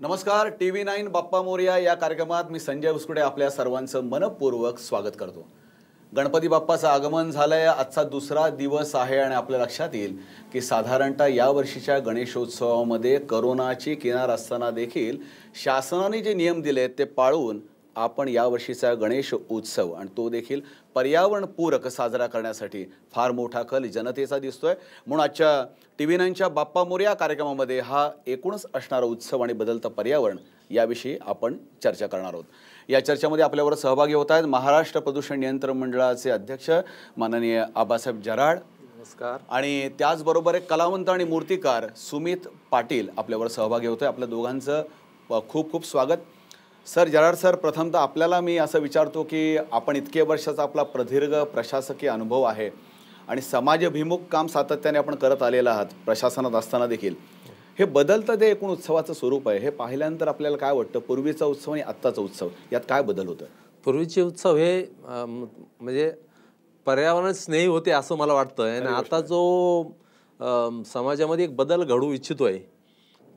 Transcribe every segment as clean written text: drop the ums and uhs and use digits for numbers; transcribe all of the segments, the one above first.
नमस्कार. TV9 बाप्पा मोरया या कार्यक्रमात मी संजय उसकुडे आपल्या सर्वांचं मनपूर्वक स्वागत करतो. गणपती बाप्पाचं आगमन झालंय. आजचा दुसरा दिवस आहे आणि आपल्या लक्षात येईल की साधारणतः या वर्षीच्या गणेशोत्सवामध्ये कोरोनाची किनार असताना देखील शासनाने जे नियम दिलेत ते पाळून आपण या वर्षीचा गणेश उत्सव आणि तो देखील पर्यावरणपूरक साजरा करण्यासाठी फार मोठा कल जनतेचा दिसतोय. म्हणून आजच्या TV9च्या बाप्पा मोरया कार्यक्रमामध्ये हा एकूणच असणारा उत्सव आणि बदलतं पर्यावरण याविषयी आपण चर्चा करणार आहोत. या चर्चेमध्ये आपल्यावर सहभागी होत आहेत महाराष्ट्र प्रदूषण नियंत्रण मंडळाचे अध्यक्ष माननीय आबासाहेब जराड. नमस्कार. आणि त्याचबरोबर एक कलावंत आणि मूर्तिकार सुमित पाटील आपल्यावर सहभागी होतोय. आपल्या दोघांचं खूप खूप स्वागत. सर, जराड सर, प्रथमतः आपल्याला मी असं विचारतो की आपण इतके वर्षाचा आपला प्रदीर्घ प्रशासकीय अनुभव आहे आणि समाजभिमुख काम सातत्याने आपण करत आलेला आहात प्रशासनात असताना देखील. हे बदलतं ते एकूण उत्सवाचं स्वरूप आहे हे पाहिल्यानंतर आपल्याला काय वाटतं? पूर्वीचा उत्सव आणि आत्ताचा उत्सव यात काय बदल होतं? पूर्वीचे उत्सव हे म्हणजे पर्यावरण स्नेही होते असं मला वाटतं. आणि आता जो समाजामध्ये एक बदल घडू इच्छितोय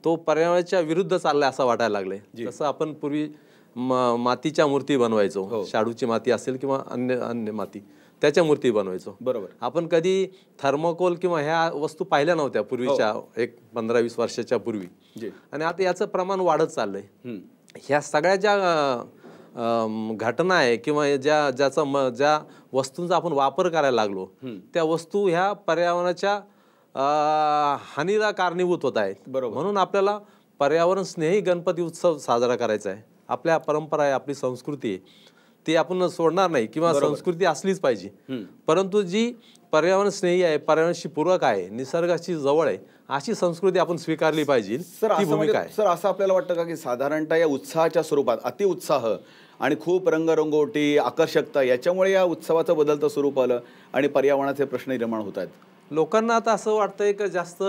तो पर्यावरणाच्या विरुद्ध चाललाय असं वाटायला लागले. जसं आपण पूर्वी मातीच्या मूर्ती बनवायचो, शाडूची माती असेल किंवा अन्य माती त्याच्या मूर्ती बनवायचो. बरोबर. आपण कधी थर्मोकोल किंवा ह्या वस्तू पाहिल्या नव्हत्या पूर्वीच्या एक 15-20 वर्षाच्या पूर्वी. आणि आता याचं प्रमाण वाढत चाललंय. ह्या सगळ्या ज्या घटना आहे किंवा ज्या वस्तूंचा आपण वापर करायला लागलो त्या वस्तू ह्या पर्यावरणाच्या हानीला कारणीभूत होत आहेत. म्हणून आपल्याला पर्यावरण स्नेही गणपती उत्सव साजरा करायचा आहे. आपल्या परंपरा आहे, आपली संस्कृती आहे, ती आपण सोडणार नाही किंवा संस्कृती असलीच पाहिजे. परंतु जी पर्यावरण स्नेही आहे, पर्यावरणाशी पूरक आहे, निसर्गाची जवळ आहे अशी संस्कृती आपण स्वीकारली पाहिजे. ती भूमिका आहे. सर, असं आपल्याला वाटतं का की साधारणतः या उत्साहाच्या स्वरूपात अतिउत्साह आणि खूप रंगरंगोटी आकर्षकता याच्यामुळे या उत्सवाचं बदलतं स्वरूप आलं आणि पर्यावरणाचे प्रश्न निर्माण होत आहेत? लोकांना आता असं वाटतंय की जास्त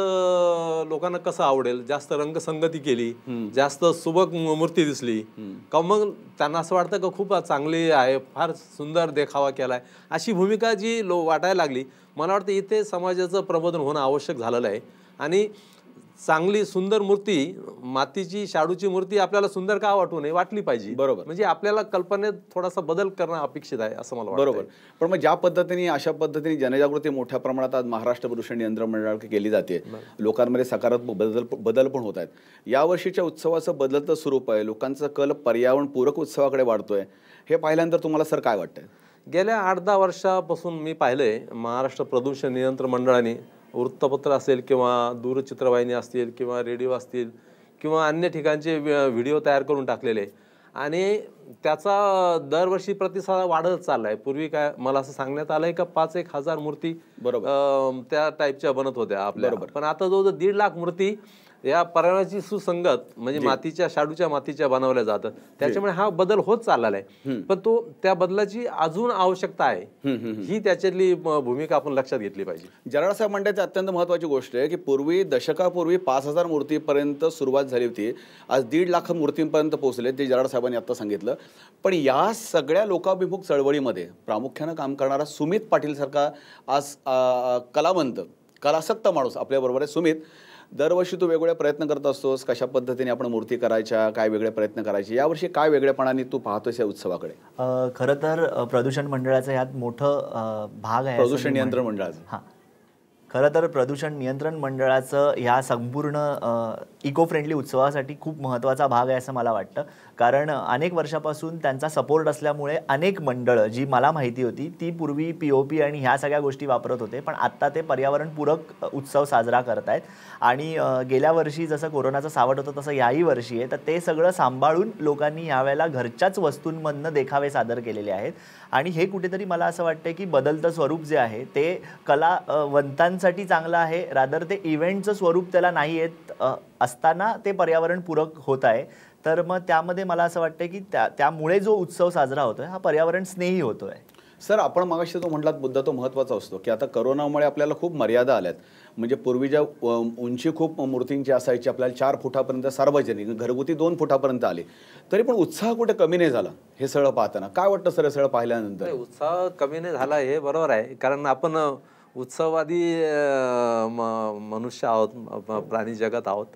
लोकांना कसं आवडेल, जास्त रंगसंगती केली, जास्त सुबक मूर्ती दिसली का मग त्यांना असं वाटतं की खूप चांगली आहे, फार सुंदर देखावा केलाय अशी भूमिका जी वाटायला लागली. मला वाटतं इथे समाजाचं प्रबोधन होणं आवश्यक झालेलं आहे. आणि चांगली सुंदर मूर्ती, मातीची शाडूची मूर्ती आपल्याला सुंदर का वाटू नये, वाटली पाहिजे. बरोबर. म्हणजे आपल्याला कल्पनेत थोडासा बदल करणं अपेक्षित आहे असं मला वाटतं. बरोबर. पण मग ज्या पद्धतीने अशा पद्धतीने जनजागृती मोठ्या प्रमाणात आज महाराष्ट्र प्रदूषण नियंत्रण मंडळाकडे केली जाते, लोकांमध्ये सकारात्मक बदल पण होत आहेत. यावर्षीच्या उत्सवाचं बदलतं स्वरूप आहे, लोकांचा कल पर्यावरणपूरक उत्सवाकडे वाढतोय, हे पाहिल्यानंतर तुम्हाला सर काय वाटतंय? गेल्या 8-10 वर्षापासून मी पाहिलंय महाराष्ट्र प्रदूषण नियंत्रण मंडळाने वृत्तपत्र असेल किंवा दूरचित्रवाहिनी असतील किंवा रेडिओ असतील किंवा अन्य ठिकाणचे व्हिडिओ तयार करून टाकलेले आणि त्याचा दरवर्षी प्रतिसाद वाढत चाललाय. पूर्वी काय मला असं सांगण्यात आलंय का 5-1 हजार मूर्ती त्या टाईपच्या बनत होत्या आपल्या, पण आता जो 1.5 लाख मूर्ती या पर्यावरणाची सुसंगत म्हणजे मातीच्या शाडूच्या मातीच्या बनवल्या जातात. त्याच्यामुळे हा बदल होत चाललेला आहे. पण तो त्या बदलाची अजून आवश्यकता आहे ही त्याच्यातली भूमिका आपण लक्षात घेतली पाहिजे. जराड साहेब म्हणतात अत्यंत महत्त्वाची गोष्ट आहे की पूर्वी दशकापूर्वी 5,000 मूर्तीपर्यंत सुरुवात झाली होती, आज 1.5 लाख मूर्तींपर्यंत पोहोचले, ते जराड साहेबांनी आता सांगितलं. पण या सगळ्या लोकाभिमुख चळवळीमध्ये प्रामुख्यानं काम करणारा सुमित पाटील सारखा आज कलावंत कलासक्त माणूस आपल्याबरोबर आहे. सुमित, दरवर्षी तू वेगवेगळे प्रयत्न करत असतोस, कशा पद्धतीने आपण मूर्ती करायच्या, काय वेगळे प्रयत्न करायचे, यावर्षी काय वेगळेपणाने तू पाहतोस या उत्सवाकडे? खरं तर प्रदूषण मंडळाचं यात मोठं भाग आहे. प्रदूषण नियंत्रण मंडळाचं. हां, खरं तर प्रदूषण नियंत्रण मंडळाचं ह्या संपूर्ण इको फ्रेंडली उत्सवासाठी खूप महत्त्वाचा भाग आहे असं मला वाटतं. कारण अनेक वर्षापासून त्यांचा सपोर्ट असल्यामुळे अनेक मंडळं जी मला माहिती होती ती पूर्वी POP आणि ह्या सगळ्या गोष्टी वापरत होते, पण आत्ता ते पर्यावरणपूरक उत्सव साजरा करत आहेत. आणि गेल्या वर्षी जसं कोरोनाचं सावट होतं तसं याही वर्षी आहे, तर ते सगळं सांभाळून लोकांनी यावेळेला घरच्याच वस्तूंमधनं देखावे सादर केलेले आहेत. आणि हे कुठेतरी मला असं वाटतं की बदलतं स्वरूप जे आहे ते कलावंतांसाठी चांगलं आहे, रादर ते इव्हेंटचं स्वरूप त्याला नाही येत असताना ते पर्यावरणपूरक होत आहे. तर मग त्यामध्ये मला असं वाटतं की त्यामुळे जो उत्सव साजरा होतोय हा पर्यावरण स्नेही होतोय. सर, आपण मागाशी जो म्हटलात मुद्दा तो महत्त्वाचा असतो की आता करोनामुळे आपल्याला खूप मर्यादा आल्यात. म्हणजे पूर्वी ज्या उंची खूप मूर्तींची असायची, आपल्याला 4 फुटापर्यंत सार्वजनिक, घरगुती 2 फुटापर्यंत आली, तरी पण उत्साह कुठे कमी नाही झाला. हे सगळं पाहताना काय वाटतं सर? सगळं पाहिल्यानंतर उत्साह कमी नाही झाला हे बरोबर आहे, कारण आपण उत्सववादी मनुष्य आहोत, प्राणी जगत आहोत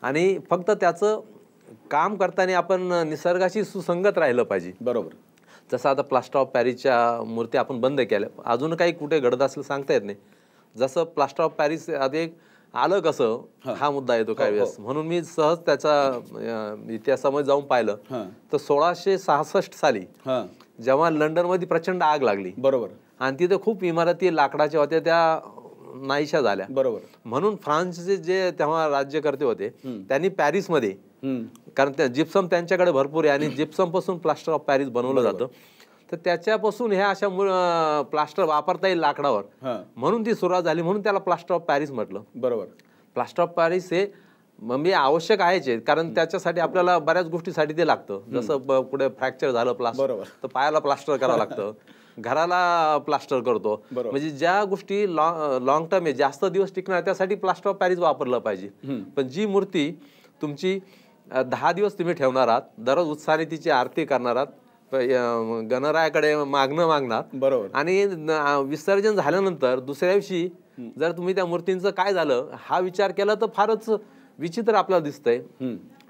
आणि फक्त त्याचं काम करताना आपण निसर्गाशी सुसंगत राहिलं पाहिजे. बरोबर. जसं आता प्लास्टर ऑफ पॅरिसच्या मूर्ती आपण बंद केल्या, अजून काही कुठे घडत असलं सांगता येत नाही. जसं प्लास्टर ऑफ पॅरिस आधी आलं कसं हा मुद्दा येतो काही वेळेस, म्हणून मी सहज त्याचा इतिहासामध्ये जाऊन पाहिलं तर 1666 साली जेव्हा लंडनमध्ये प्रचंड आग लागली, बरोबर, आणि तिथे खूप इमारती लाकडाच्या होत्या, त्या नाहीशा झाल्या, बरोबर, म्हणून फ्रान्सचे जे तेव्हा राज्यकर्ते होते त्यांनी पॅरिसमध्ये, कारण त्या जिप्सम त्यांच्याकडे भरपूर आहे आणि जिप्सम पासून प्लास्टर ऑफ पॅरिस बनवलं जातं, तर त्याच्यापासून ह्या अशा प्लास्टर वापरता येईल लाकडावर, म्हणून ती सुरुवात झाली, म्हणून त्याला प्लास्टर ऑफ पॅरिस म्हटलं. बरोबर. प्लास्टर ऑफ पॅरिस हे म्हणजे आवश्यक आहेच, कारण त्याच्यासाठी आपल्याला बऱ्याच गोष्टीसाठी ते लागतं. जसं पुढे फ्रॅक्चर झालं प्लास्टर तर पायाला प्लास्टर करावं लागतं, घराला प्लास्टर करतो, म्हणजे ज्या गोष्टी लॉंग टर्म आहे, जास्त दिवस टिकणार, त्यासाठी प्लास्टर ऑफ पॅरिस वापरलं पाहिजे. पण जी मूर्ती तुमची 10 दिवस तुम्ही ठेवणार आहात, दररोज उत्साहाने तिची आरती करणार आहात, गणरायाकडे मागणार, बरोबर, आणि विसर्जन झाल्यानंतर दुसऱ्या दिवशी जर तुम्ही त्या मूर्तींचं काय झालं हा विचार केला तर फारच विचित्र आपल्याला दिसतंय.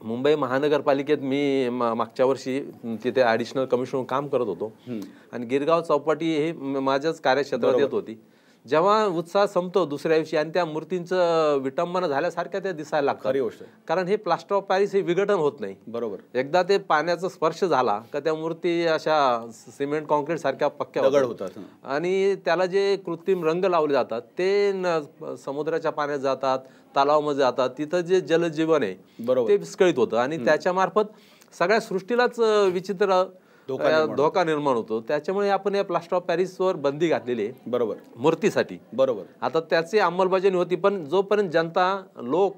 मुंबई महानगरपालिकेत मी मागच्या वर्षी तिथे ॲडिशनल कमिशनर काम करत होतो आणि गिरगाव चौपाटी हे माझ्याच कार्यक्षेत्रात येत होती. जेव्हा उत्साह संपतो दुसऱ्या दिवशी आणि त्या मूर्तींचं विटंबना झाल्यासारख्या त्या दिसायला लागतात, कारण हे प्लास्टर ऑफ पॅरिस हे विघटन होत नाही, बरोबर, एकदा ते पाण्याचा स्पर्श झाला का त्या मूर्ती अशा सिमेंट कॉन्क्रीट सारख्या पक्क्या होतात आणि त्याला जे कृत्रिम रंग लावले जातात ते समुद्राच्या पाण्यात जातात, तलावामध्ये जातात, तिथं जे जलजीवन आहे ते विस्कळीत होतं आणि त्याच्या मार्फत सगळ्या सृष्टीलाच विचित्र धोका निर्माण होतो. त्याच्यामुळे आपण या प्लास्टर ऑफ पॅरिस वर बंदी घातलेली आहे, बरोबर, मूर्तीसाठी, बरोबर. आता त्याची अंमलबजावणी होती, पण जोपर्यंत जनता लोक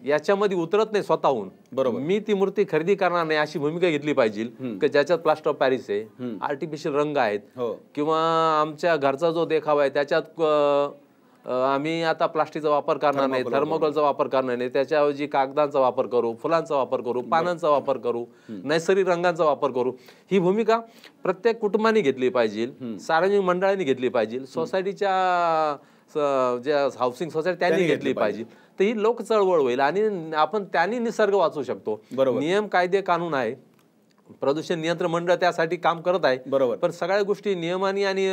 याच्यामध्ये उतरत नाही स्वतःहून, बरोबर, मी ती मूर्ती खरेदी करणार नाही अशी भूमिका घेतली पाहिजे की ज्याच्यात प्लास्टर ऑफ पॅरिस आहे, आर्टिफिशियल रंग आहेत किंवा आमच्या घरचा जो देखावा आहे त्याच्यात आम्ही आता प्लास्टिकचा वापर करणार नाही, थर्मोकोलचा वापर करणार नाही, त्याच्याऐवजी कागदांचा वापर करू, फुलांचा वापर करू, पानांचा वापर करू, नैसर्गिक रंगांचा वापर करू, ही भूमिका प्रत्येक कुटुंबाने घेतली पाहिजे, सार्वजनिक मंडळांनी घेतली पाहिजे, सोसायटीच्या ज्या हाऊसिंग सोसायटी त्यांनी घेतली पाहिजे, तर ही लोक चळवळ होईल आणि आपण त्यांनी निसर्ग वाचवू शकतो. नियम कायदे कानून आहे, प्रदूषण नियंत्रण मंडळ त्यासाठी काम करत आहे, बरोबर, पण सगळ्या गोष्टी नियमाने आणि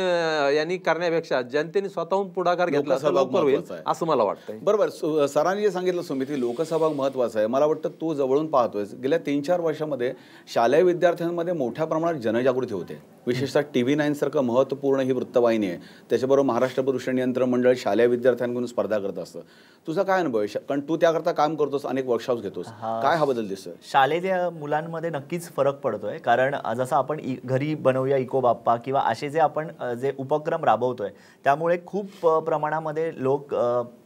यांनी करण्यापेक्षा जनतेने स्वतःहून पुढाकार घेतला तर लवकर होईल असं मला वाटतंय. बरोबर. सरांनी जे सांगितलं सुमित, लोकसहभाग महत्वाचा आहे. मला वाटतं तू जवळून पाहतोय, गेल्या 3-4 वर्षामध्ये शालेय विद्यार्थ्यांमध्ये मोठ्या प्रमाणात जनजागृती होते, विशेषतः TV9 सारखं महत्वपूर्ण ही वृत्तवाहिनी आहे, त्याच्याबरोबर महाराष्ट्र प्रदूषण नियंत्रण मंडळ शालेय विद्यार्थ्यांकडून स्पर्धा करत असतं. तुझा काय अनुभव आहे, कारण तू त्याकरता काम करतोस, अनेक वर्कशॉप्स घेतोस, काय हा बदल दिसतोय? शालेय मुलांमध्ये नक्कीच फरक पडतोय, कारण जसं आपण घरी बनवूया इको बाप्पा किंवा असे जे आपण जे उपक्रम राबवतोय त्यामुळे खूप प्रमाणामध्ये लोक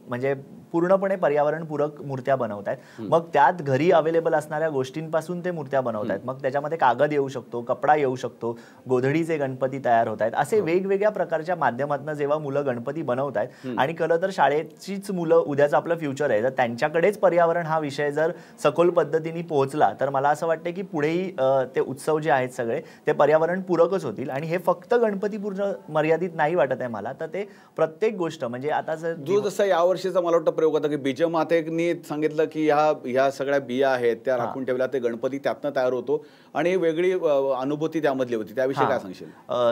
म्हणजे पूर्णपणे पर्यावरणपूरक मूर्त्या बनवत आहेत. मग त्यात घरी अवेलेबल असणाऱ्या गोष्टींपासून ते मूर्त्या बनवत आहेत. मग त्याच्यामध्ये कागद येऊ शकतो, कपडा येऊ शकतो, गोधडीचे गणपती तयार होत आहेत. असे वेगवेगळ्या प्रकारच्या माध्यमातून जेव्हा मुलं गणपती बनवत आहेत आणि खरं तर शाळेचीच मुलं उद्याचं आपलं फ्युचर आहे, जर त्यांच्याकडेच पर्यावरण हा विषय जर सखोल पद्धतीने पोहोचला तर मला असं वाटतं की पुढेही ते उत्सव जे आहेत सगळे ते पर्यावरणपूरकच होतील. आणि हे फक्त गणपतीपूर्ण मर्यादित नाही वाटत आहे मला, तर ते प्रत्येक गोष्ट म्हणजे आता जसं यावर्षीचा मला वाटतं प्रयोग होता की बीजमातेनी सांगितलं की ह्या सगळ्या बिया आहेत त्या राखून ठेवल्या, ते गणपती त्यातनं तयार होतो आणि वेगळी अनुभूती त्यामधली होती, त्याविषयी काय सांगशील?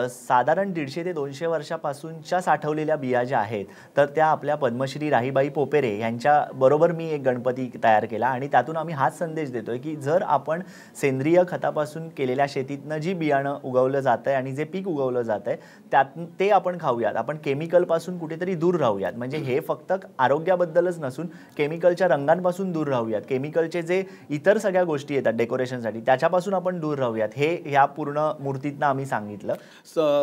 साधारण 150 ते 200 वर्षापासूनच्या साठवलेल्या बिया ज्या आहेत तर त्या आपल्या पद्मश्री राहीबाई पोपेरे यांच्या बरोबर मी एक गणपती तयार केला आणि त्यातून आम्ही हाच संदेश देतोय की जर आपण सेंद्रिय खतापासून केलेल्या शेतीतनं जी बियाणं उगवलं जात आहे आणि जे पीक उगवलं जात आहे त्यात ते आपण खाऊयात, आपण केमिकलपासून कुठेतरी दूर राहूयात. म्हणजे हे फक्त आरोग्याबद्दलच नसून केमिकलच्या रंगांपासून दूर राहूयात, केमिकलचे जे इतर सगळ्या गोष्टी येतात डेकोरेशनसाठी त्याच्यापासून आपण दूर राहूयात, हे ह्या पूर्ण मूर्तीतनं आम्ही सांगितलं.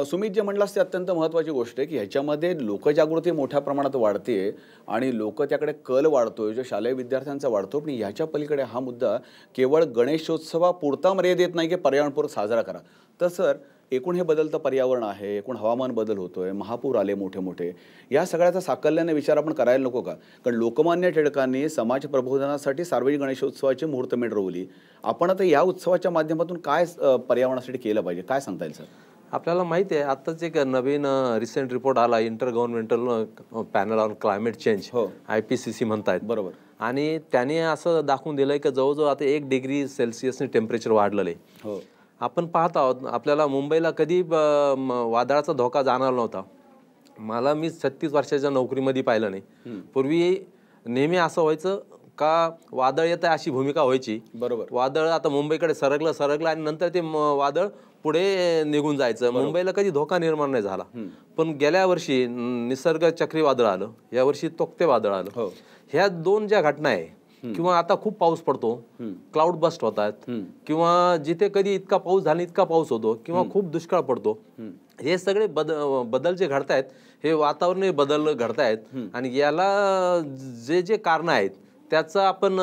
सुमित जे म्हटलास ते अत्यंत महत्त्वाची गोष्ट आहे की ह्याच्यामध्ये लोकजागृती मोठ्या प्रमाणात वाढते आणि लोक त्याकडे कल वाढतोय जो शालेय विद्यार्थ्यांचा वाढतो. पण ह्याच्या पलीकडे हा मुद्दा केवळ गणेशोत्सवापुरता मर्यादित नाही की पर्यावरणपूरक साजरा करा, तर सर एकूण हे बदलतं पर्यावरण आहे, एकूण हवामान बदल होतोय, महापूर आले मोठे मोठे, या सगळ्याचा साकल्याने विचार आपण करायला नको का? कारण लोकमान्य टिळकांनी समाज प्रबोधनासाठी सार्वजनिक गणेशोत्सवाची मुहूर्तमेढ रोवली. आपण आता या उत्सवाच्या माध्यमातून काय पर्यावरणासाठी केलं पाहिजे, काय सांगता येईल सर? आपल्याला माहिती आहे आताच एक नवीन रिसेंट रिपोर्ट आला, inter governmental panel on climate change, IPCC म्हणतायत, बरोबर. आणि त्याने असं दाखवून दिलंय की जवळजवळ आता 1 डिग्री सेल्सिअसने टेम्परेचर वाढलेलं आहे. हो. आपण पाहत आहोत आपल्याला मुंबईला कधी वादळाचा धोका जाणवला नव्हता. मी 36 वर्षाच्या नोकरीमध्ये पाहिलं नाही. पूर्वी नेहमी असं व्हायचं का वादळ येतं अशी भूमिका व्हायची. बरोबर. वादळ आता मुंबईकडे सरकलं आणि नंतर ते वादळ पुढे निघून जायचं. मुंबईला कधी धोका निर्माण नाही झाला. पण गेल्या वर्षी निसर्ग चक्रीवादळ आलं, या वर्षी तोक्ते वादळ आलं. ह्या 2 ज्या घटना आहे, किंवा आता खूप पाऊस पडतो, क्लाउड बस्ट होतात, किंवा जिथे कधी इतका पाऊस झाला इतका पाऊस होतो, किंवा खूप दुष्काळ पडतो, हे सगळे बदल जे घडतायत, हे वातावरणीय बदल घडतायत. आणि याला जे कारण आहेत त्याचा आपण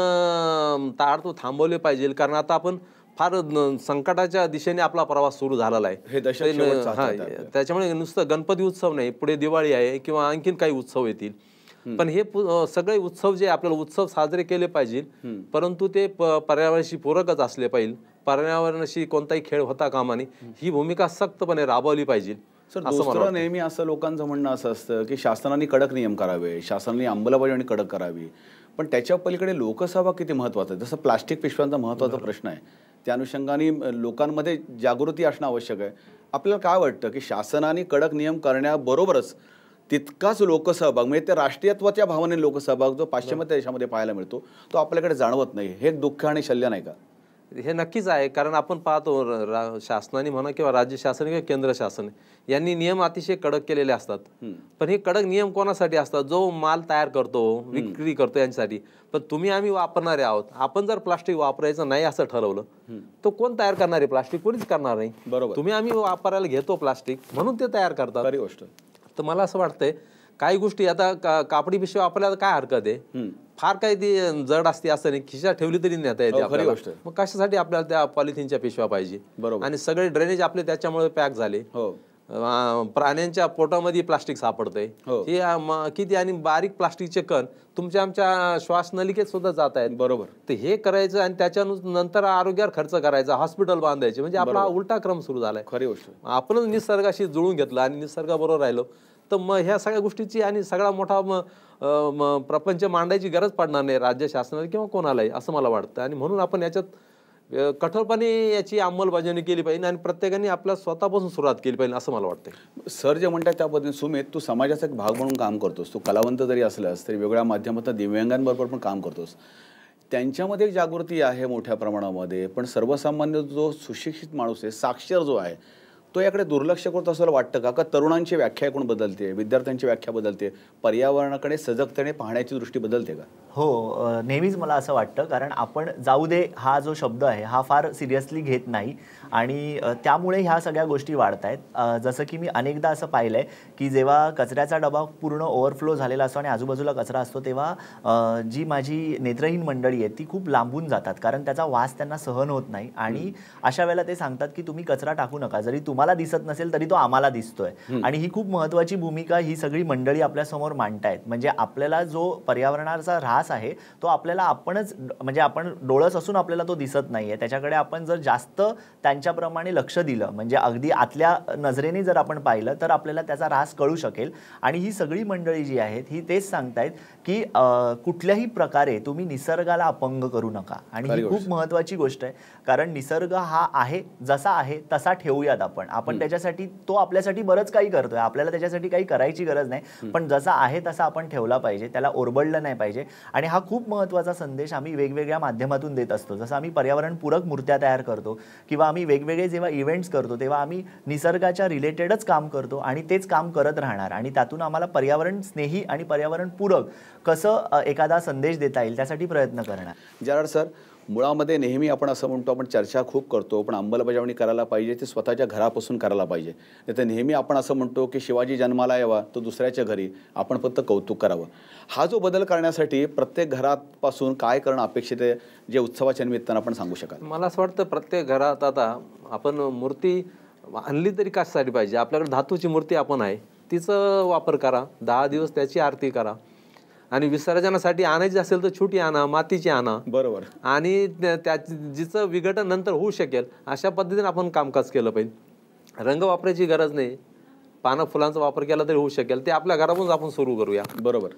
ताबडतोब थांबवले पाहिजे. कारण आता आपण फार संकटाच्या दिशेने आपला प्रवास सुरू झालेला आहे. त्याच्यामुळे नुसतं गणपती उत्सव नाही, पुढे दिवाळी आहे किंवा आणखीन काही उत्सव येतील. पण हे सगळे उत्सव जे आपल्याला उत्सव साजरे केले पाहिजे, परंतु ते पर्यावरणाशी पूरकच असले पाहिजे. पर्यावरणाशी कोणताही खेळ होता कामा नये, ही भूमिका सख्तपणे राबवली पाहिजे. सर, दुसरं नेहमी असं लोकांचं म्हणणं असं असतं की शासनाने कडक नियम करावे, शासनाने अंमलबजावणी कडक करावी, पण त्याच्या पलीकडे लोकसहभाग किती महत्त्वाचा आहे. जसं प्लास्टिक पिशव्यांचा महत्त्वाचा प्रश्न आहे, त्या अनुषंगाने लोकांमध्ये जागृती असणं आवश्यक आहे. आपल्याला काय वाटतं की शासनाने कडक नियम करण्याबरोबरच तितकाच लोकसहभाग, म्हणजे त्या राष्ट्रीयत्वाच्या भावनेने लोकसहभाग जो पाश्चिमात्य देशामध्ये पाहायला मिळतो तो आपल्याकडे जाणवत नाही, हे दुःख आणि शल्य नाही का? हे नक्कीच आहे. कारण आपण पाहतो शासनाने म्हणा किंवा राज्य शासन किंवा केंद्र शासन यांनी नियम अतिशय कडक केलेले असतात. पण हे कडक नियम कोणासाठी असतात? जो माल तयार करतो, विक्री करतो यांच्यासाठी. पण तुम्ही आम्ही वापरणारे आहोत. आपण जर प्लास्टिक वापरायचं नाही असं ठरवलं तर कोण तयार करणार आहे प्लास्टिक? कोणीच करणार नाही. बरोबर. तुम्ही आम्ही वापरायला घेतो प्लास्टिक म्हणून ते तयार करतात. खरी गोष्ट. तर मला असं वाटतंय काही गोष्टी आता कापडी पिशवी वापरायला काय हरकत आहे? फार काही ती जड असते असं नाही, खिशात ठेवली तरी नेता येते आपल्याला. मग कशासाठी आपल्याला त्या पॉलिथिनच्या पिशव्या पाहिजे? बरोबर. आणि सगळे ड्रेनेज आपले त्याच्यामुळे पॅक झाले. प्राण्यांच्या पोटामध्ये प्लास्टिक सापडतंय. हे किती आणि बारीक प्लास्टिकचे कण तुमच्या आमच्या श्वासनलिकेत सुद्धा जात आहेत. बरोबर. तर हे करायचं आणि त्याच्यानंतर आरोग्यावर खर्च करायचा, हॉस्पिटल बांधायचे, म्हणजे आपला उलटा क्रम सुरू झालाय. खरी गोष्ट. आपणच निसर्गाशी जुळून घेतलं आणि निसर्गाबरोबर राहिलो तर मग ह्या सगळ्या गोष्टीची आणि सगळा मोठा प्रपंच मांडायची गरज पडणार नाही राज्य शासनाला किंवा कोणालाही, असं मला वाटतं. आणि म्हणून आपण याच्यात कठोरपणे याची अंमलबजावणी केली पाहिजे आणि प्रत्येकाने आपल्या स्वतःपासून सुरुवात केली पाहिजे असं मला वाटतं. सर जे म्हणतात त्या पद्धतीने, सुमित, तू समाजाचा एक भाग म्हणून काम करतोस, तू कलावंत जरी असलास तरी वेगळ्या माध्यमातून दिव्यांगांबरोबर पण काम करतोस. त्यांच्यामध्ये एक जागृती आहे मोठ्या प्रमाणामध्ये, पण सर्वसामान्य जो सुशिक्षित माणूस आहे, साक्षर जो आहे, तो याकडे दुर्लक्ष करतो असं वाटतं का? का तरुणांची व्याख्या एकूण बदलते, विद्यार्थ्यांची व्याख्या बदलते, पर्यावरणाकडे सजगतेने पाहण्याची दृष्टी बदलते का? हो, नेहमीच मला असं वाटतं. कारण आपण जाऊ दे हा जो शब्द आहे हा फार सिरियसली घेत नाही आणि त्यामुळे ह्या सगळ्या गोष्टी वाढत आहेत. जसं की मी अनेकदा असं पाहिलं आहे की जेव्हा कचऱ्याचा डबा पूर्ण ओव्हरफ्लो झालेला असतो आणि आजूबाजूला कचरा असतो, तेव्हा जी माझी नेत्रहीन मंडळी आहे ती खूप लांबून जातात, कारण त्याचा वास त्यांना सहन होत नाही. आणि अशा वेळेला ते सांगतात की तुम्ही कचरा टाकू नका, जरी तुम्हाला दिसत नसेल तरी तो आम्हाला दिसतोय. आणि ही खूप महत्त्वाची भूमिका ही सगळी मंडळी आपल्यासमोर मांडतायत. म्हणजे आपल्याला जो पर्यावरणाचा ऱ्हास आहे तो आपल्याला आपणच, म्हणजे आपण डोळस असून आपल्याला तो दिसत नाहीये, त्याच्याकडे आपण जर जास्त त्यांच्याप्रमाणे लक्ष दिलं, म्हणजे अगदी आतल्या नजरेने जर आपण पाहिलं तर आपल्याला त्याचा ऱ्हास कळू शकेल. आणि ही सगळी मंडळी जी आहेत ही तेच सांगतायत की कुठल्याही प्रकारे तुम्ही निसर्गाला अपंग करू नका. आणि ही खूप महत्त्वाची गोष्ट आहे, कारण निसर्ग हा आहे जसा आहे तसा ठेवूयात आपण त्याच्यासाठी, तो आपल्यासाठी बरंच काही करतोय, आपल्याला त्याच्यासाठी काही करायची गरज नाही, पण जसा आहे तसा आपण ठेवला पाहिजे, त्याला ओरबडलं नाही पाहिजे. आणि हा खूप महत्त्वाचा संदेश आम्ही वेगवेगळ्या माध्यमातून देत असतो. जसं आम्ही पर्यावरणपूरक मूर्त्या तयार करतो किंवा आम्ही वेगवेगळे जेव्हा इव्हेंट्स करतो तेव्हा आम्ही निसर्गाच्या रिलेटेडच काम करतो आणि तेच काम करत राहणार. आणि त्यातून आम्हाला पर्यावरण स्नेही आणि पर्यावरणपूरक कसं एखादा संदेश देता येईल त्यासाठी प्रयत्न करणार. जराड सर, मुळामध्ये नेहमी आपण असं म्हणतो, आपण चर्चा खूप करतो, पण अंमलबजावणी करायला पाहिजे ते स्वतःच्या घरापासून करायला पाहिजे. नाही तर नेहमी आपण असं म्हणतो की शिवाजी जन्माला यावा तो दुसऱ्याच्या घरी, आपण फक्त कौतुक करावं. हा जो बदल करण्यासाठी प्रत्येक घरापासून काय करणं अपेक्षित आहे, जे उत्सवाच्या निमित्तानं आपण सांगू शकाल? मला असं वाटतं प्रत्येक घरात आता आपण मूर्ती आणली तरी कशासाठी पाहिजे? आपल्याकडे धातूची मूर्ती आपण आहे, तिचा वापर करा, 10 दिवस त्याची आरती करा. आणि विसर्जनासाठी आणायची असेल तर छोटी आणा, मातीची आणा. बरोबर. आणि त्या जिचं विघटन नंतर होऊ शकेल अशा पद्धतीने आपण कामकाज केलं पाहिजे. रंग वापरायची गरज नाही, पानं फुलांचा वापर केला तरी होऊ शकेल, ते आपल्या घरातूनच आपण सुरू करूया. बरोबर.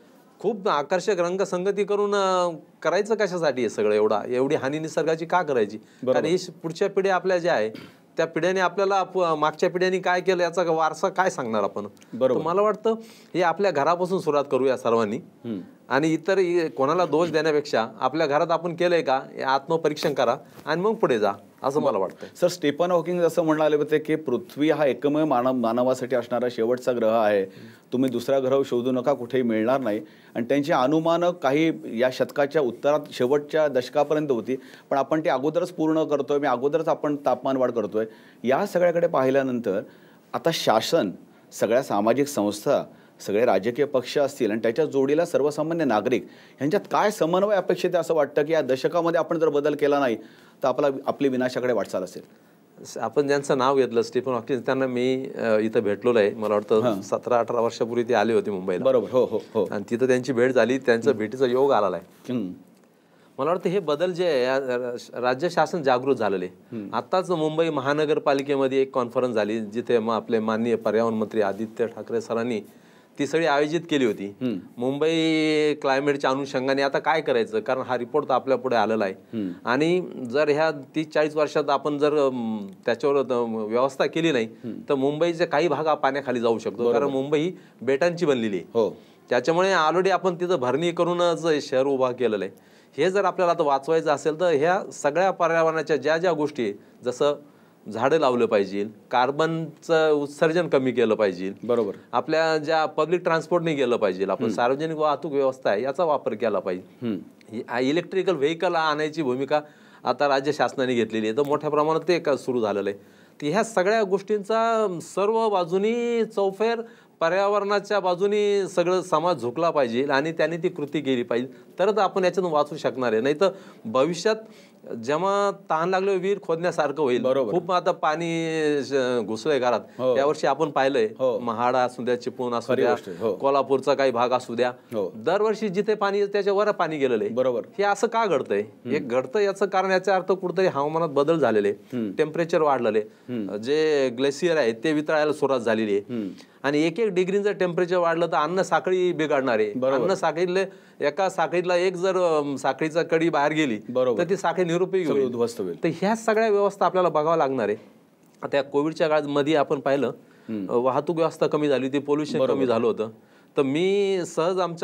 खूप आकर्षक रंगसंगती करून करायचं कशासाठी हे सगळं एवढी हानी निसर्गाची का करायची? कारण ही पुढच्या पिढ्या आपल्या ज्या आहे त्या पिढ्याने आपल्याला मागच्या पिढ्यांनी काय केलं याचा वारसा काय सांगणार आपण? मला वाटतं हे आपल्या घरापासून सुरुवात करूया सर्वांनी, आणि इतर कोणाला दोष देण्यापेक्षा आपल्या घरात आपण केलंय का हे आत्मपरीक्षण करा आणि मग पुढे जा, असं मला वाटतं. सर, स्टीफन हॉकिंग असं म्हणाले होते की पृथ्वी हा एकमेव मानवासाठी असणारा शेवटचा ग्रह आहे, तुम्ही दुसरा ग्रह शोधू नका, कुठेही मिळणार नाही. आणि त्यांची अनुमानं काही या शतकाच्या उत्तरात शेवटच्या दशकापर्यंत होती, पण आपण ती अगोदरच पूर्ण करतोय, अगोदरच आपण तापमान वाढ करतोय. या सगळ्याकडे पाहिल्यानंतर आता शासन, सगळ्या सामाजिक संस्था, सगळे राजकीय पक्ष असतील आणि त्याच्या जोडीला सर्वसामान्य नागरिक यांच्यात काय समन्वय अपेक्षित आहे असं वाटतं की या दशकामध्ये आपण जर बदल केला नाही तर आपली विनाशाकडे वाटचाल असेल? आपण ज्यांचं नाव घेतलं स्टीफन हॉकिंग, त्यांना मी इथं भेटलेलो आहे. मला वाटतं 17-18 वर्षापूर्वी ते आले होते मुंबईला. बरोबर. हो हो हो. आणि तिथं त्यांची भेट झाली, त्यांचं भेटीचा योग आलेला आहे. मला वाटतं हे बदल जे आहे राज्य शासन जागृत झालेले. आताच मुंबई महानगरपालिकेमध्ये एक कॉन्फरन्स झाली जिथे आपले माननीय पर्यावरण मंत्री आदित्य ठाकरे सरांनी ती सगळी आयोजित केली होती. मुंबई क्लायमेटच्या अनुषंगाने आता काय करायचं, कारण हा रिपोर्ट तर आपल्या पुढे आलेला आहे. आणि जर ह्या 30-40 वर्षात आपण जर त्याच्यावर व्यवस्था केली नाही तर मुंबईचे काही भाग पाण्याखाली जाऊ शकतो, कारण मुंबई ही बेटांची बनलेली आहे. त्याच्यामुळे ऑलरेडी आपण तिथं भरणी करूनच शहर उभा केलेलं आहे. हे जर आपल्याला आता वाचवायचं असेल तर ह्या सगळ्या पर्यावरणाच्या ज्या गोष्टी आहे, जसं झाडं लावलं पाहिजे, कार्बनचं उत्सर्जन कमी केलं पाहिजे, बरोबर, आपल्या ज्या पब्लिक ट्रान्सपोर्टने गेलं पाहिजे, आपण सार्वजनिक वाहतूक व्यवस्था आहे याचा वापर केला पाहिजे. इलेक्ट्रिकल व्हेकल आणायची भूमिका आता राज्य शासनाने घेतलेली आहे, तर मोठ्या प्रमाणात ते सुरू झालेलं आहे. तर ह्या सगळ्या गोष्टींचा सर्व बाजूनी चौफेर पर्यावरणाच्या बाजूनी सगळं समाज झुकला पाहिजे आणि त्यांनी ती कृती केली पाहिजे, तरच आपण याच्यातून वाचू शकणार आहे. नाही तर भविष्यात जेव्हा तहान लागले विहीर खोदण्यासारखं होईल. खूप आता पाणी घुसलंय घरात. यावर्षी आपण पाहिलंय, महाडा असू द्या, चिपळूण असू द्या, कोल्हापूरचा काही भाग असू द्या, दरवर्षी जिथे पाणी त्याच्यावर पाणी गेलेलं आहे. बरोबर. हे असं का घडतंय? हे घडतं याचं कारण याचा अर्थ कुठेतरी हवामानात बदल झालेले, टेम्परेचर वाढलेले, जे ग्लेशियर आहे ते वितळायला सुरुवात झालेली आहे. आणि 1-1 डिग्रीचं टेम्परेचर वाढलं तर अन्न साखळी बिघडणार आहे. अन्न साखळीतले एका साखळीतला एक जर साखळीचा कडी बाहेर गेली तर ती साखळी निरुपयोगी होईल. तर ह्या सगळ्या व्यवस्था आपल्याला बघावं लागणार आहे. आता या कोविडच्या काळामध्ये आपण पाहिलं वाहतूक व्यवस्था कमी झाली होती, पोल्युशन कमी झालं होतं. तर मी सहज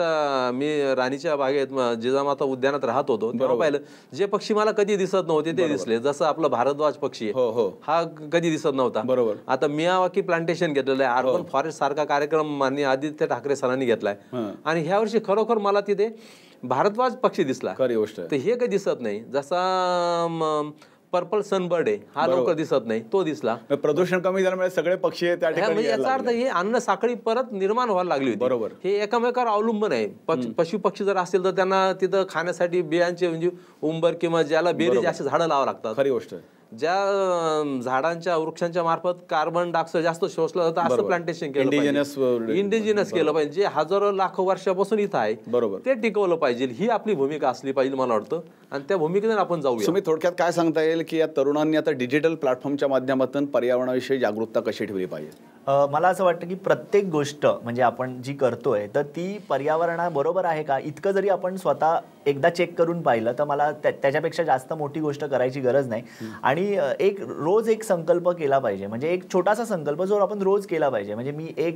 मी राणीच्या बागेत जिजामाता उद्यानात राहत होतो, तेव्हा पाहिलं जे पक्षी मला कधी दिसत नव्हते ते दिसले. जसं आपलं भारद्वाज पक्षी हा कधी दिसत नव्हता. बरोबर. आता मियावाकी प्लांटेशन घेतलेलं आहे, अर्बन फॉरेस्ट सारखा कार्यक्रम माननीय आदित्य ठाकरे सरांनी घेतलाय. आणि ह्या वर्षी खरोखर मला तिथे भारद्वाज पक्षी दिसला. तर हे काही दिसत नाही. जसा पर्पल सनबर्ड आहे हा लवकर दिसत नाही, तो दिसला. प्रदूषण कमी झाल्यामुळे सगळे पक्षी त्या ठिकाणी, याचा अर्थ हे अन्न साखळी परत निर्माण व्हायला लागली होती. बरोबर. हे एकमेकावर अवलंबून आहे. पशु पक्षी जर असतील तर त्यांना तिथं खाण्यासाठी बियांचे म्हणजे उंबर किंवा ज्याला बेरीज अशी झाडं लावावं लागतात. खरी गोष्ट. ज्या झाडांच्या वृक्षांच्या मार्फत कार्बन डायऑक्साईड जास्त शोषलं जातं असं प्लांटेशन केलं, इंडिजिनस केलं पाहिजे, जे हजारो लाखो वर्षापासून इथं आहे. बरोबर. ते टिकवलं पाहिजे, ही आपली भूमिका असली पाहिजे मला वाटतं. आणि त्या भूमिकेतून आपण जाऊया. तुम्ही थोडक्यात काय सांगता येईल की या तरुणांनी आता डिजिटल प्लॅटफॉर्मच्या माध्यमातून पर्यावरणाविषयी जागरूकता कशी ठेवली पाहिजे? मला असं वाटतं की प्रत्येक गोष्ट म्हणजे आपण जी करतोय तर ती पर्यावरणाबरोबर आहे का, इतकं जरी आपण स्वतः एकदा चेक करून पाहिलं तर मला त्याच्यापेक्षा जास्त मोठी गोष्ट करायची गरज नाही. आणि रोज एक संकल्प केला पाहिजे, म्हणजे एक छोटासा संकल्प जो आपण रोज केला पाहिजे. म्हणजे मी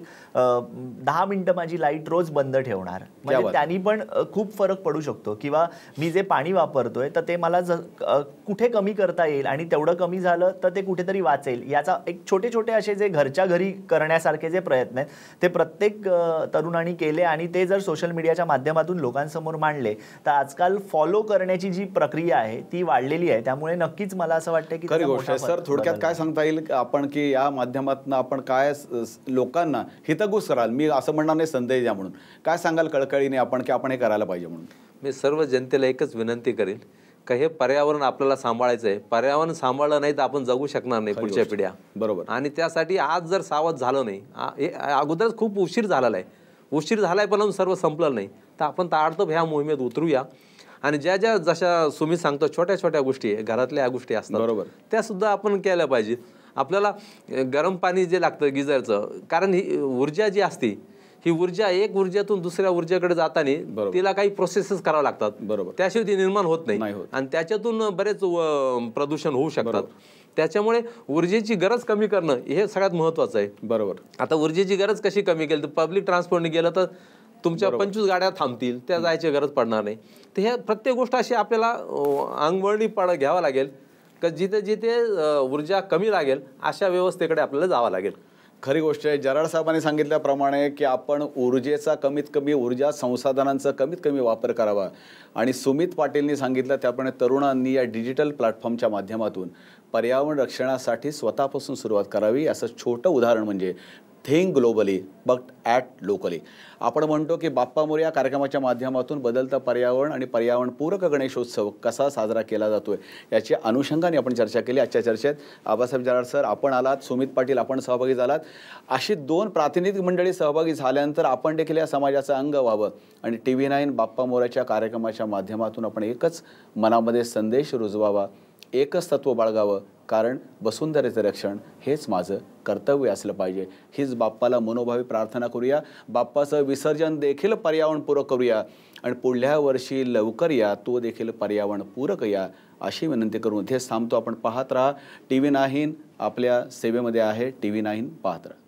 10 मिनिटं माझी लाईट रोज बंद ठेवणार, म्हणजे त्यांनी पण खूप फरक पडू शकतो. किंवा मी जे पाणी वापरतोय तर ते मला कुठे कमी करता येईल आणि तेवढं कमी झालं तर ते कुठेतरी वाचेल, याचा एक छोटे असे जे घरच्या घरी करण्यासारखे जे प्रयत्न आहेत ते प्रत्येक तरुणांनी केले आणि ते जर सोशल मीडियाच्या माध्यमातून लोकांसमोर मांडले तर आजकाल फॉलो करण्याची जी प्रक्रिया आहे ती वाढलेली आहे. त्यामुळे नक्कीच मला असं वाटतं की खरी गोष्ट आहे. सर, थोडक्यात काय सांगता येईल आपण की या माध्यमातून आपण काय लोकांना हितगुज कराल, मी असं म्हणणार नाही संदेश द्या म्हणून, काय सांगाल कळकळीने आपण की आपण हे करायला पाहिजे म्हणून? मी सर्व जनतेला एकच विनंती करेन का हे पर्यावरण आपल्याला सांभाळायचं आहे. पर्यावरण सांभाळलं नाही तर आपण जगू शकणार नाही पुढच्या पिढ्या. बरोबर. आणि त्यासाठी आज जर सावध झालं नाही, अगोदरच खूप उशीर झालेला आहे, उशीर झालाय पण सर्व संपलं नाही, तर आपण ताबडतोब ह्या मोहिमेत उतरूया. आणि जशा तुम्ही सांगतो छोट्या गोष्टी घरातल्या गोष्टी असतात, बरोबर, त्या सुद्धा आपण केल्या पाहिजे. आपल्याला गरम पाणी जे लागतं गिझरचं, कारण ही ऊर्जा जी असते ही ऊर्जा एक ऊर्जेतून दुसऱ्या ऊर्जेकडे जाताना तिला काही प्रोसेसेस करावे लागतात, बरोबर, त्याशिवाय ती निर्माण होत नाही आणि त्याच्यातून बरेच प्रदूषण होऊ शकतात. त्याच्यामुळे ऊर्जेची गरज कमी करणं हे सगळ्यात महत्वाचं आहे. बरोबर. आता ऊर्जेची गरज कशी कमी केली तर पब्लिक ट्रान्सपोर्टने गेलं तर तुमच्या 25 गाड्या थांबतील, त्या जायची गरज पडणार नाही. तर ह्या प्रत्येक गोष्ट अशी आपल्याला अंगवळणी घ्यावं लागेल का जिथे जिथे ऊर्जा कमी लागेल अशा व्यवस्थेकडे आपल्याला जावं लागेल. खरी गोष्ट आहे. जराड साहेबांनी सांगितल्याप्रमाणे की आपण ऊर्जेचा कमीत कमी, ऊर्जा संसाधनांचा कमीत कमी वापर करावा आणि सुमित पाटीलनी सांगितलं त्याप्रमाणे तरुणांनी या डिजिटल प्लॅटफॉर्मच्या माध्यमातून पर्यावरण रक्षणासाठी स्वतःपासून सुरुवात करावी. असं छोटं उदाहरण म्हणजे think globally but at locally. आपण म्हणतो की बाप्पा मोरया कार्यक्रमाच्या माध्यमातून बदलतं पर्यावरण आणि पर्यावरणपूरक गणेशोत्सव कसा साजरा केला जातोय याच्या अनुषंगाने आपण चर्चा केली. आजच्या चर्चेत आबासाहेब जराड सर आपण आलात, सुमित पाटील आपण सहभागी झालात. अशी 2 प्रातिनिधिक मंडळी सहभागी झाल्यानंतर आपण देखील या समाजाचं अंग व्हावं आणि TV9 बाप्पा मोरयाच्या कार्यक्रमाच्या माध्यमातून आपण एकच मनामध्ये संदेश रुजवावा, एकच तत्व बाळगावं, कारण वसुंधरेचं रक्षण हेच माझं कर्तव्य असलं पाहिजे. हीच बाप्पाला मनोभावी प्रार्थना करूया. बाप्पाचं विसर्जन देखील पर्यावरणपूरक करूया आणि पुढल्या वर्षी लवकर या, तो देखील पर्यावरणपूरक या अशी विनंती करून इथेच थांबतो. आपण पाहत राहा TV9, आपल्या सेवेमध्ये आहे TV9, पाहत राहा.